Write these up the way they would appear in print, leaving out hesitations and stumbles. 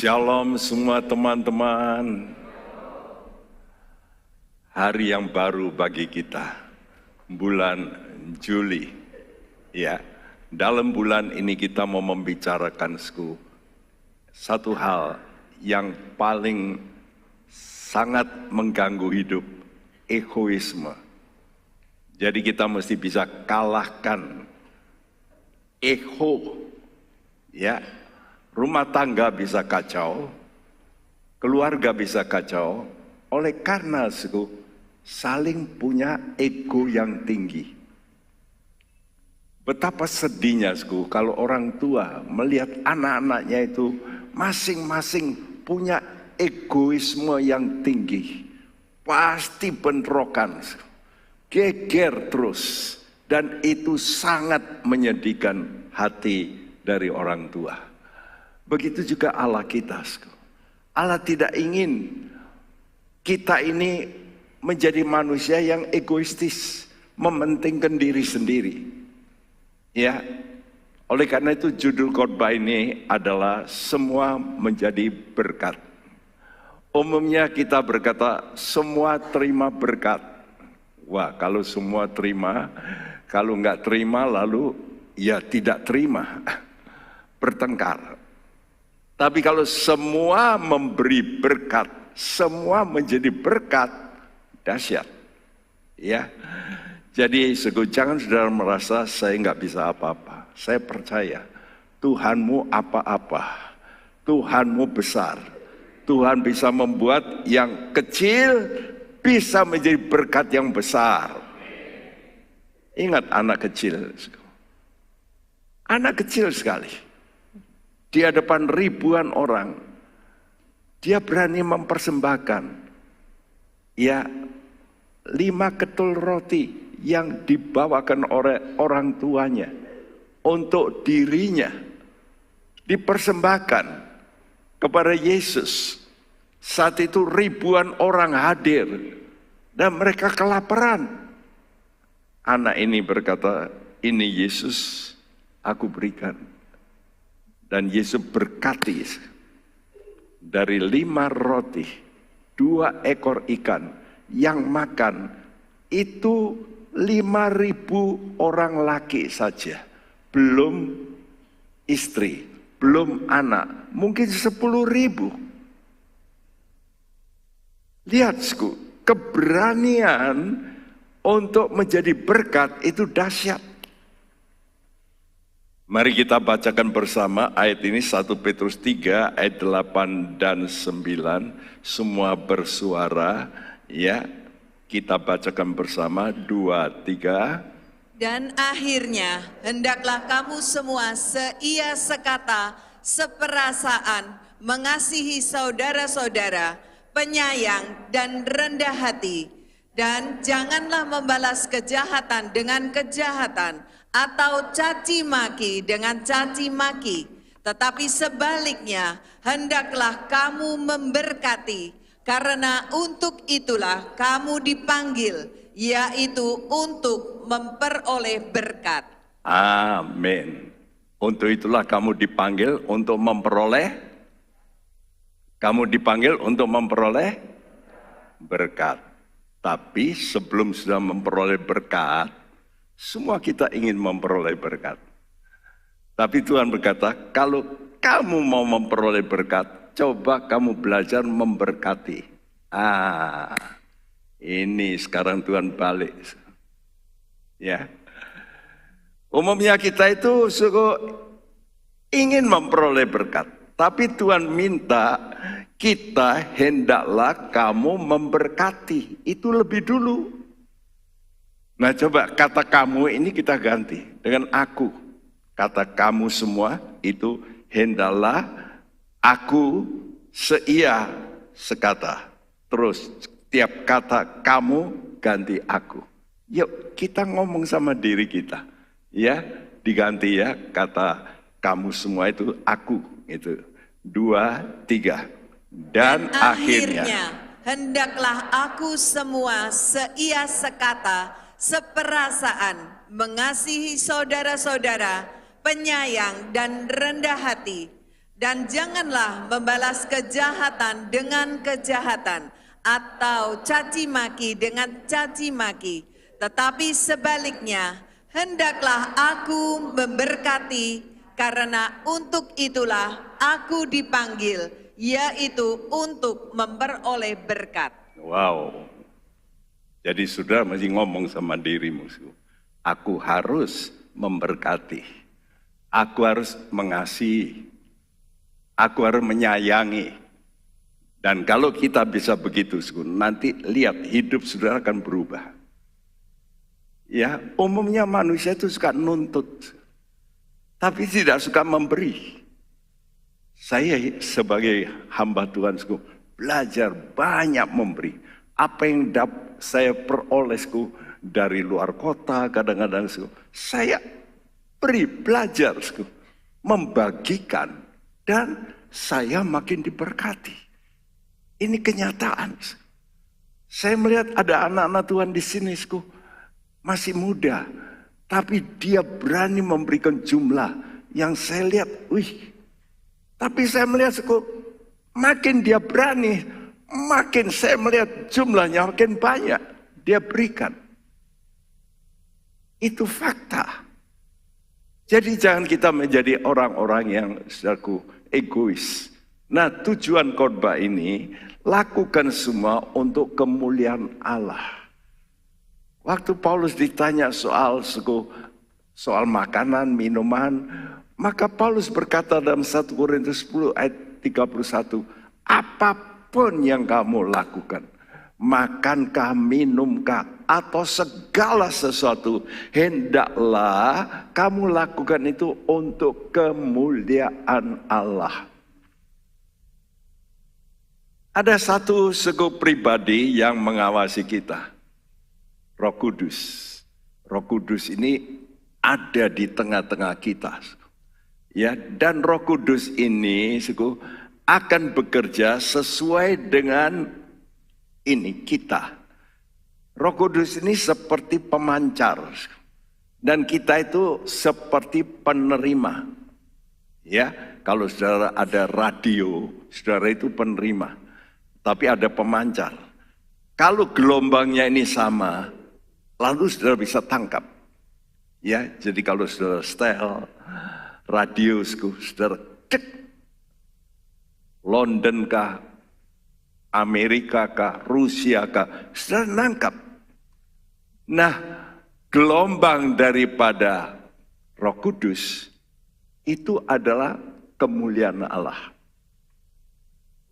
Shalom semua teman-teman. Hari yang baru bagi kita, bulan Juli. Ya, dalam bulan ini kita mau membicarakan satu hal yang paling sangat mengganggu hidup, egoisme. Jadi kita mesti bisa kalahkan ego, ya. Rumah tangga bisa kacau, keluarga bisa kacau, oleh karena saling punya ego yang tinggi. Betapa sedihnya kalau orang tua melihat anak-anaknya itu masing-masing punya egoisme yang tinggi. Pasti bentrokan, geger terus, dan itu sangat menyedihkan hati dari orang tua. Begitu juga Allah kita. Allah tidak ingin kita ini menjadi manusia yang egoistis, mementingkan diri sendiri. Ya, oleh karena itu judul khotbah ini adalah semua menjadi berkat. Umumnya kita berkata semua terima berkat. Wah, kalau semua terima, kalau nggak terima lalu ya tidak terima, bertengkar. Tapi kalau semua memberi berkat, semua menjadi berkat, dahsyat. Ya, jadi jangan saudara merasa saya nggak bisa apa-apa. Saya percaya Tuhanmu apa-apa, Tuhanmu besar. Tuhan bisa membuat yang kecil bisa menjadi berkat yang besar. Ingat anak kecil sekali. Di hadapan ribuan orang, dia berani mempersembahkan 5 ketul roti yang dibawakan oleh orang tuanya untuk dirinya, dipersembahkan kepada Yesus. Saat itu ribuan orang hadir dan mereka kelaparan. Anak ini berkata, "Ini Yesus, aku berikan." Dan Yesus berkati dari 5 roti, 2 ekor ikan yang makan itu 5.000 orang laki saja. Belum istri, belum anak, mungkin 10.000. Lihat keberanian untuk menjadi berkat itu dahsyat. Mari kita bacakan bersama ayat ini 1 Petrus 3 ayat 8 dan 9. Semua bersuara, ya. Kita bacakan bersama 2, 3. Dan akhirnya hendaklah kamu semua seia sekata, seperasaan, mengasihi saudara-saudara, penyayang dan rendah hati. Dan janganlah membalas kejahatan dengan kejahatan, atau caci maki dengan caci maki, tetapi sebaliknya hendaklah kamu memberkati, karena untuk itulah kamu dipanggil, yaitu untuk memperoleh berkat. Amin. Untuk itulah kamu dipanggil untuk memperoleh. Kamu dipanggil untuk memperoleh berkat. Tapi sebelum sudah memperoleh berkat, semua kita ingin memperoleh berkat. Tapi Tuhan berkata, kalau kamu mau memperoleh berkat, coba kamu belajar memberkati. Ini sekarang Tuhan balik. Ya. Umumnya kita itu ingin memperoleh berkat. Tapi Tuhan minta kita hendaklah kamu memberkati. Itu lebih dulu. Nah coba kata kamu ini kita ganti dengan aku. Kata kamu semua itu hendaklah aku seia sekata. Terus tiap kata kamu ganti aku. Yuk kita ngomong sama diri kita. Ya diganti ya kata kamu semua itu aku. Itu 2, 3. Dan akhirnya hendaklah aku semua seia sekata, seperasaan, mengasihi saudara-saudara, penyayang dan rendah hati. Dan janganlah membalas kejahatan dengan kejahatan atau caci maki dengan caci maki, tetapi sebaliknya hendaklah aku memberkati, karena untuk itulah aku dipanggil, yaitu untuk memperoleh berkat. Wow. Jadi saudara masih ngomong sama dirimu, aku harus memberkati, aku harus mengasihi, aku harus menyayangi. Dan kalau kita bisa begitu, nanti lihat hidup saudara akan berubah. Ya, umumnya manusia itu suka nuntut, tapi tidak suka memberi. Saya sebagai hamba Tuhan, belajar banyak memberi. Apa yang saya peroleh dari luar kota, kadang-kadang saya belajar membagikan, dan saya makin diberkati. Ini kenyataan. Saya melihat ada anak-anak Tuhan di sini, masih muda, tapi dia berani memberikan jumlah yang saya lihat, tapi saya melihat makin dia berani, makin saya melihat jumlahnya makin banyak dia berikan. Itu fakta. Jadi jangan kita menjadi orang-orang yang egois. Nah, tujuan khotbah ini, lakukan semua untuk kemuliaan Allah. Waktu Paulus ditanya soal makanan, minuman, maka Paulus berkata dalam 1 Korintus 10 ayat 31, apapun yang kamu lakukan, makankah, minumkah, atau segala sesuatu, hendaklah kamu lakukan itu untuk kemuliaan Allah. Ada satu pribadi yang mengawasi kita, Roh Kudus. Roh Kudus ini ada di tengah-tengah kita. Ya, dan Roh Kudus ini akan bekerja sesuai dengan kita. Roh Kudus ini seperti pemancar, dan kita itu seperti penerima. Ya, kalau saudara ada radio, saudara itu penerima. Tapi ada pemancar. Kalau gelombangnya ini sama, lalu saudara bisa tangkap. Ya, jadi kalau saudara setel radio, saudara cek, London kah, Amerika kah, Rusia kah, saudara nangkap. Nah, gelombang daripada Roh Kudus itu adalah kemuliaan Allah.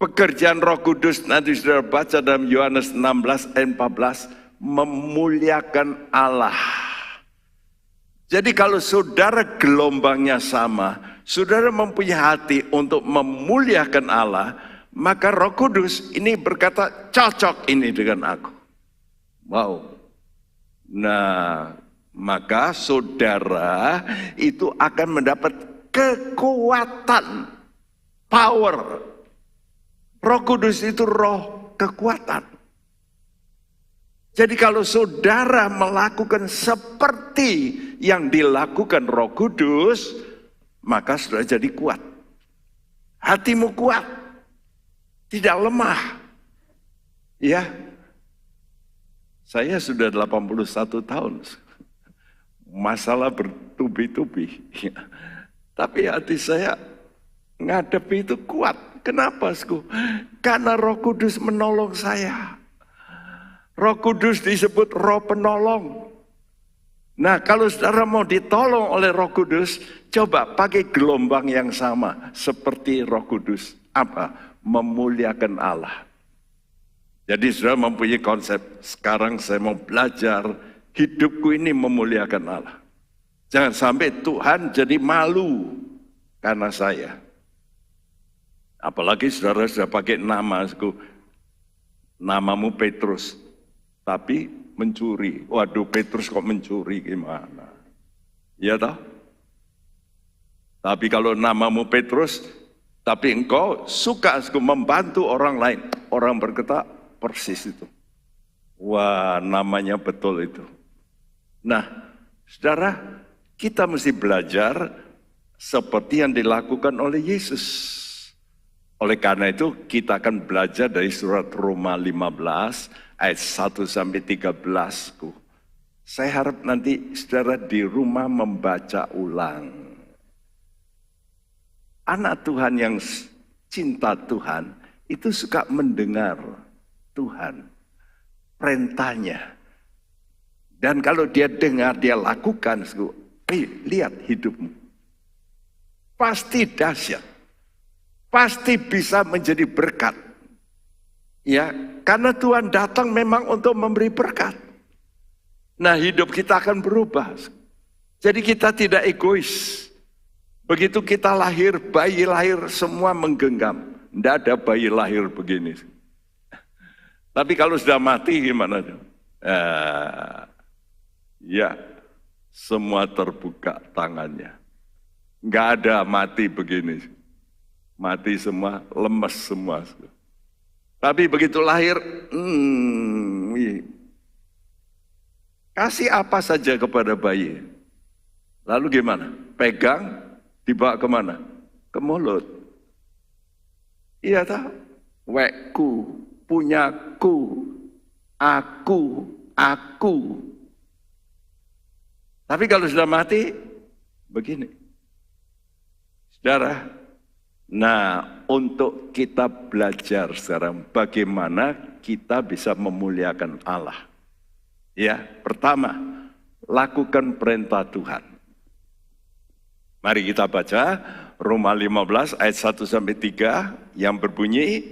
Pekerjaan Roh Kudus nanti saudara baca dalam Yohanes 16 ayat 14, memuliakan Allah. Jadi kalau saudara gelombangnya sama, saudara mempunyai hati untuk memuliakan Allah, maka Roh Kudus ini berkata, cocok ini dengan aku. Wow. Nah, maka saudara itu akan mendapat kekuatan, power. Roh Kudus itu roh kekuatan. Jadi kalau saudara melakukan seperti yang dilakukan Roh Kudus, maka saudara jadi kuat. Hatimu kuat, tidak lemah. Ya, saya sudah 81 tahun. Masalah bertubi-tubi. Tapi hati saya ngadepi itu kuat. Kenapa? Karena Roh Kudus menolong saya. Roh Kudus disebut roh penolong. Nah, kalau saudara mau ditolong oleh Roh Kudus, coba pakai gelombang yang sama seperti Roh Kudus. Apa? Memuliakan Allah. Jadi saudara mempunyai konsep, sekarang saya mau belajar, hidupku ini memuliakan Allah. Jangan sampai Tuhan jadi malu karena saya. Apalagi saudara sudah pakai namamu Petrus, tapi mencuri. Waduh, Petrus kok mencuri, gimana? Ya toh? Tapi kalau namamu Petrus, tapi engkau suka membantu orang lain, orang berkata persis itu. Wah, namanya betul itu. Nah, saudara, kita mesti belajar seperti yang dilakukan oleh Yesus. Oleh karena itu kita akan belajar dari surat Roma 15 ayat 1 sampai 13. Saya harap nanti saudara di rumah membaca ulang. Anak Tuhan yang cinta Tuhan itu suka mendengar Tuhan, perintahnya. Dan kalau dia dengar, dia lakukan, lihat hidupmu. Pasti dahsyat. Pasti bisa menjadi berkat. Ya, karena Tuhan datang memang untuk memberi berkat. Nah, hidup kita akan berubah. Jadi kita tidak egois. Begitu kita lahir, bayi lahir semua menggenggam. Tidak ada bayi lahir begini. Tapi kalau sudah mati gimana? Ya, semua terbuka tangannya. Nggak ada mati begini. Mati semua, lemes semua. Tapi begitu lahir, kasih apa saja kepada bayi. Lalu gimana? Pegang, dibawa kemana? Ke mulut. Iya tak? Wekku, punyaku, aku. Tapi kalau sudah mati, begini. Saudara, nah, untuk kita belajar sekarang bagaimana kita bisa memuliakan Allah. Ya, pertama, lakukan perintah Tuhan. Mari kita baca Roma 15 ayat 1 sampai 3 yang berbunyi,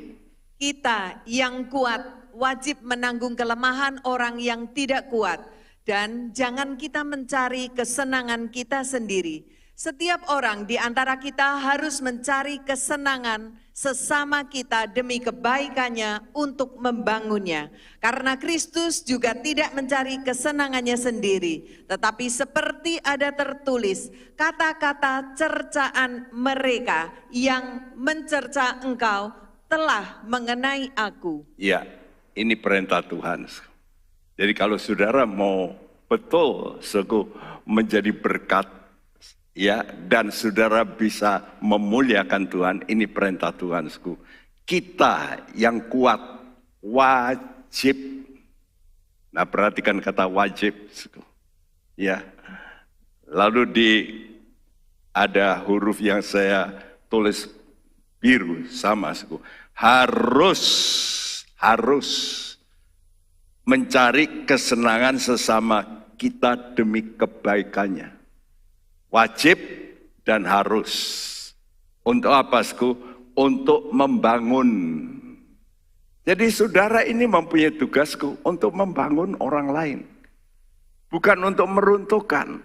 kita yang kuat wajib menanggung kelemahan orang yang tidak kuat, dan jangan kita mencari kesenangan kita sendiri. Setiap orang di antara kita harus mencari kesenangan sesama kita demi kebaikannya untuk membangunnya. Karena Kristus juga tidak mencari kesenangannya sendiri, tetapi seperti ada tertulis, kata-kata cercaan mereka yang mencerca engkau telah mengenai aku. Ya, ini perintah Tuhan. Jadi kalau saudara mau betul menjadi berkat, ya, dan saudara bisa memuliakan Tuhan, ini perintah Tuhan. Kita yang kuat wajib. Nah, perhatikan kata wajib. Ya. Lalu ada huruf yang saya tulis biru sama. Harus mencari kesenangan sesama kita demi kebaikannya. Wajib dan harus. Untuk apa, Untuk membangun. Jadi saudara ini mempunyai tugas untuk membangun orang lain. Bukan untuk meruntuhkan.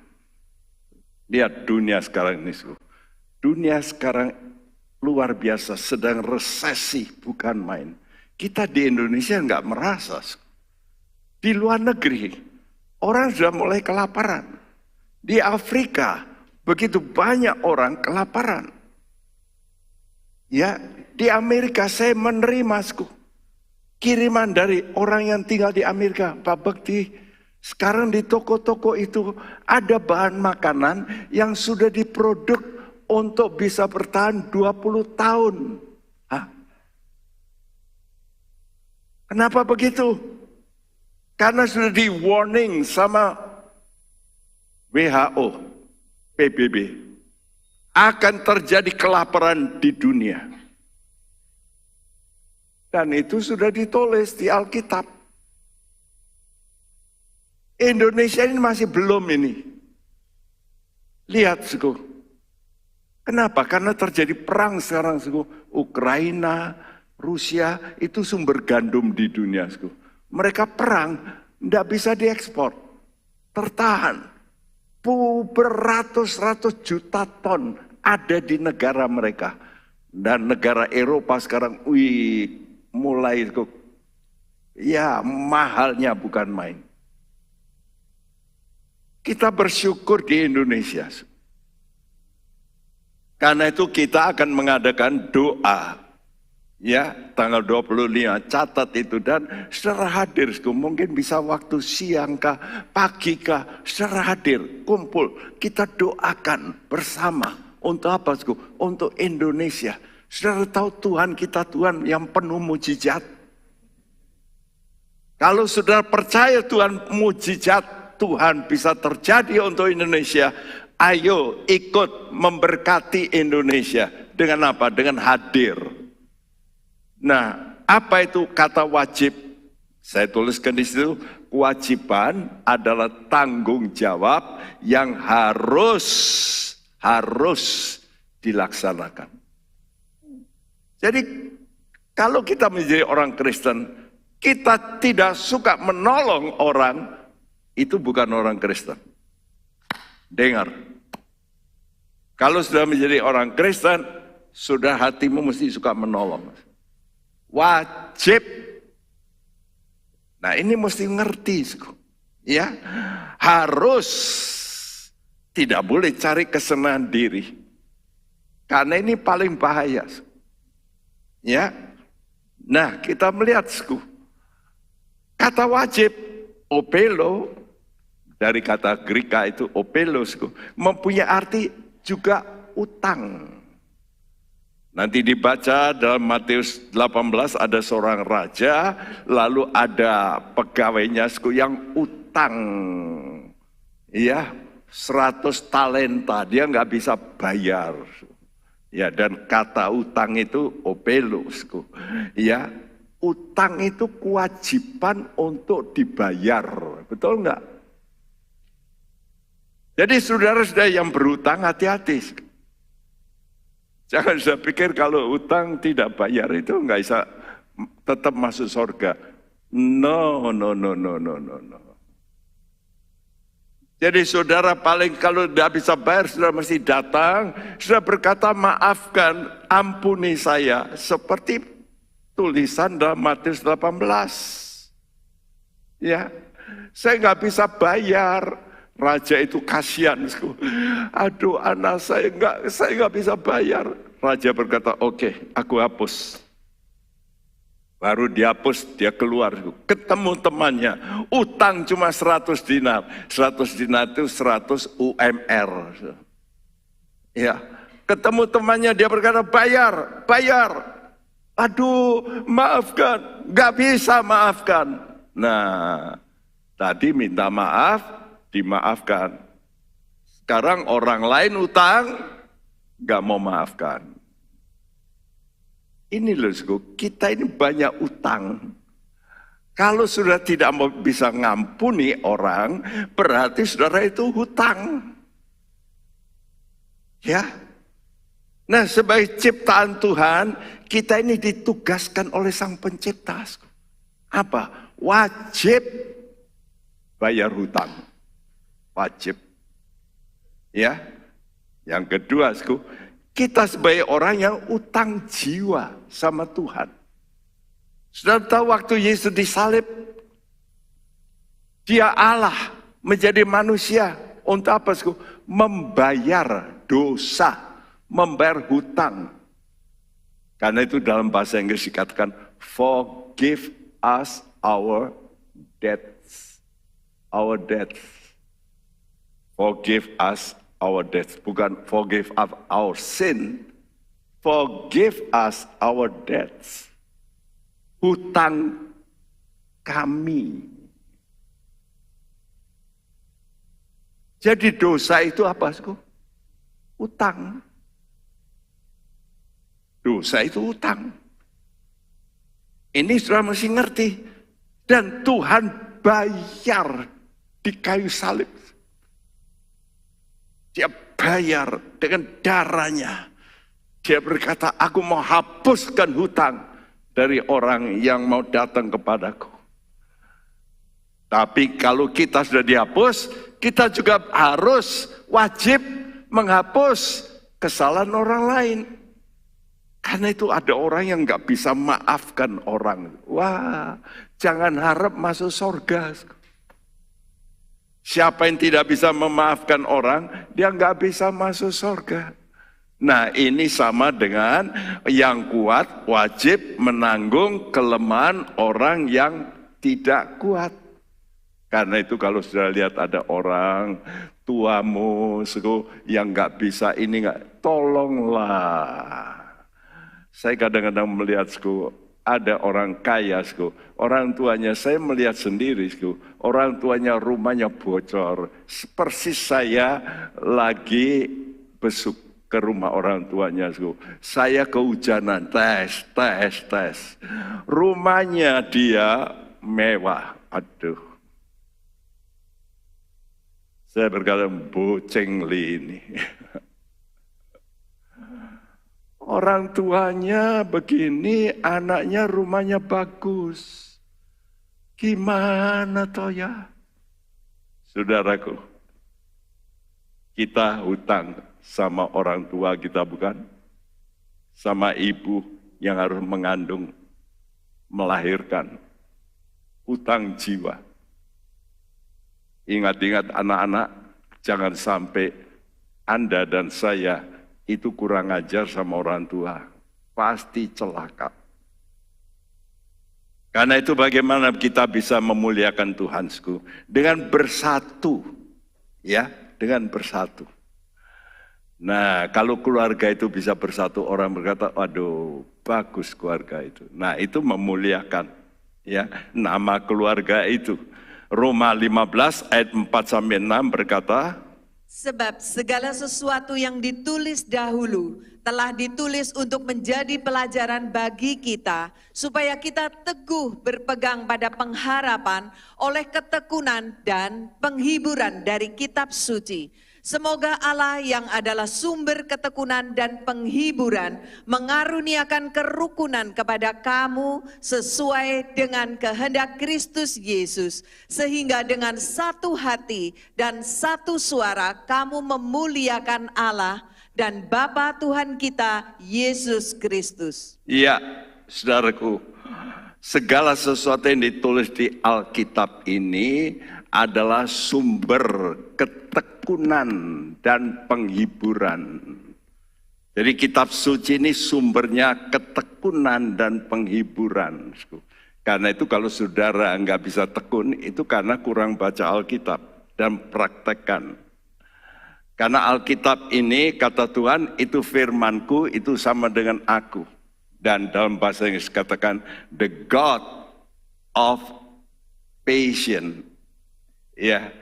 Lihat dunia sekarang ini. Dunia sekarang luar biasa, sedang resesi, bukan main. Kita di Indonesia nggak merasa. Di luar negeri, orang sudah mulai kelaparan. Di Afrika, begitu banyak orang kelaparan. Ya, di Amerika saya menerima kiriman dari orang yang tinggal di Amerika. Pak Bekti, sekarang di toko-toko itu ada bahan makanan yang sudah diproduk untuk bisa bertahan 20 tahun. Hah? Kenapa begitu? Karena sudah di warning sama WHO, PBB, akan terjadi kelaparan di dunia. Dan itu sudah ditulis di Alkitab. Indonesia ini masih belum ini. Lihat, kenapa? Karena terjadi perang sekarang, Ukraina, Rusia, itu sumber gandum di dunia. Mereka perang, tidak bisa diekspor, tertahan. Beratus-ratus juta ton ada di negara mereka. Dan negara Eropa sekarang, mulai ya mahalnya bukan main. Kita bersyukur di Indonesia. Karena itu kita akan mengadakan doa. Ya, tanggal 25, catat itu. Dan secara hadir, mungkin bisa waktu siang kah, pagi kah, secara hadir, kumpul. Kita doakan bersama Untuk apa, saudara? Untuk Indonesia. Saudara tahu Tuhan kita Tuhan yang penuh mujizat. Kalau saudara percaya Tuhan mujizat Tuhan bisa terjadi untuk Indonesia, ayo ikut memberkati Indonesia. Dengan apa? Dengan hadir. Nah, apa itu kata wajib? Saya tuliskan di situ, kewajiban adalah tanggung jawab yang harus dilaksanakan. Jadi kalau kita menjadi orang Kristen, kita tidak suka menolong orang, itu bukan orang Kristen. Dengar, kalau sudah menjadi orang Kristen, sudah hatimu mesti suka menolong. Wajib. Nah ini mesti ngerti, ya, harus, tidak boleh cari kesenangan diri, karena ini paling bahaya. Ya, nah kita melihat, kata wajib, opelo, dari kata Greka itu opelo, mempunyai arti juga utang. Nanti dibaca dalam Matius 18 ada seorang raja, lalu ada pegawainya yang utang, ya 100 talenta, dia nggak bisa bayar. Ya, dan kata utang itu opelus, ya, utang itu kewajiban untuk dibayar, betul enggak? Jadi saudara-saudara yang berutang hati-hati. Jangan saya pikir kalau utang tidak bayar itu enggak bisa tetap masuk surga. No. Jadi saudara paling kalau tidak bisa bayar, saudara mesti datang, saudara berkata maafkan, ampuni saya. Seperti tulisan dalam Matius 18. Ya, saya nggak bisa bayar. Raja itu kasihan. Aduh anak saya nggak bisa bayar. Raja berkata, oke, aku hapus. Baru dihapus, dia keluar, ketemu temannya, utang cuma 100 dinar. 100 dinar itu 100 UMR. Ya, ketemu temannya, dia berkata, bayar. Aduh, maafkan, gak bisa maafkan. Nah, tadi minta maaf, dimaafkan. Sekarang orang lain utang, gak mau maafkan. Ini loh, kita ini banyak utang. Kalau sudah tidak mau bisa ngampuni orang, berarti saudara itu hutang. Ya. Nah, sebagai ciptaan Tuhan, kita ini ditugaskan oleh Sang Pencipta. Apa? Wajib bayar hutang. Wajib. Ya. Yang kedua, kita sebagai orang yang utang jiwa sama Tuhan. Sudah tahu waktu Yesus disalib, dia Allah menjadi manusia. Untuk apa? Membayar dosa, membayar hutang. Karena itu dalam bahasa Inggris dikatakan, forgive us our debts. Our debts. Forgive us our debts, bukan forgive us our sin, forgive us our debts, hutang kami. Jadi dosa itu apa? Utang. Dosa itu utang. Ini sudah mesti ngerti. Dan Tuhan bayar di kayu salib. Dia bayar dengan darahnya. Dia berkata, aku mau hapuskan hutang dari orang yang mau datang kepadaku. Tapi kalau kita sudah dihapus, kita juga harus wajib menghapus kesalahan orang lain. Karena itu ada orang yang nggak bisa maafkan orang. Wah, jangan harap masuk surga. Siapa yang tidak bisa memaafkan orang, dia nggak bisa masuk surga. Nah, ini sama dengan yang kuat wajib menanggung kelemahan orang yang tidak kuat. Karena itu kalau sudah lihat ada orang tuamu yang nggak bisa ini nggak, tolonglah. Saya kadang-kadang melihat ada orang kaya, orang tuanya saya melihat sendiri, orang tuanya rumahnya bocor. Persis saya lagi besuk ke rumah orang tuanya, saya kehujanan, tes. Rumahnya dia mewah, aduh. Saya berkata, boceng ini. Orang tuanya begini, anaknya rumahnya bagus. Gimana toh ya? Saudaraku, kita hutang sama orang tua kita, bukan? Sama ibu yang harus mengandung, melahirkan. Hutang jiwa. Ingat-ingat anak-anak, jangan sampai Anda dan saya itu kurang ajar sama orang tua. Pasti celaka. Karena itu bagaimana kita bisa memuliakan Tuhan? Dengan bersatu. Ya, dengan bersatu. Nah, kalau keluarga itu bisa bersatu, orang berkata, waduh, bagus keluarga itu. Nah, itu memuliakan ya nama keluarga itu. Roma 15 ayat 4-6 berkata, sebab segala sesuatu yang ditulis dahulu telah ditulis untuk menjadi pelajaran bagi kita, supaya kita teguh berpegang pada pengharapan oleh ketekunan dan penghiburan dari kitab suci. Semoga Allah yang adalah sumber ketekunan dan penghiburan mengaruniakan kerukunan kepada kamu sesuai dengan kehendak Kristus Yesus, sehingga dengan satu hati dan satu suara kamu memuliakan Allah dan Bapa Tuhan kita Yesus Kristus. Iya, saudaraku, segala sesuatu yang ditulis di Alkitab ini adalah sumber ketekunan dan penghiburan. Jadi kitab suci ini sumbernya ketekunan dan penghiburan. Karena itu kalau saudara nggak bisa tekun, itu karena kurang baca Alkitab dan praktekkan. Karena Alkitab ini, kata Tuhan, itu firmanku, itu sama dengan aku. Dan dalam bahasa Inggris katakan, the God of patience, ya,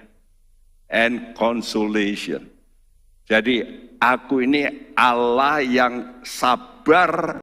and consolation. Jadi aku ini Allah yang sabar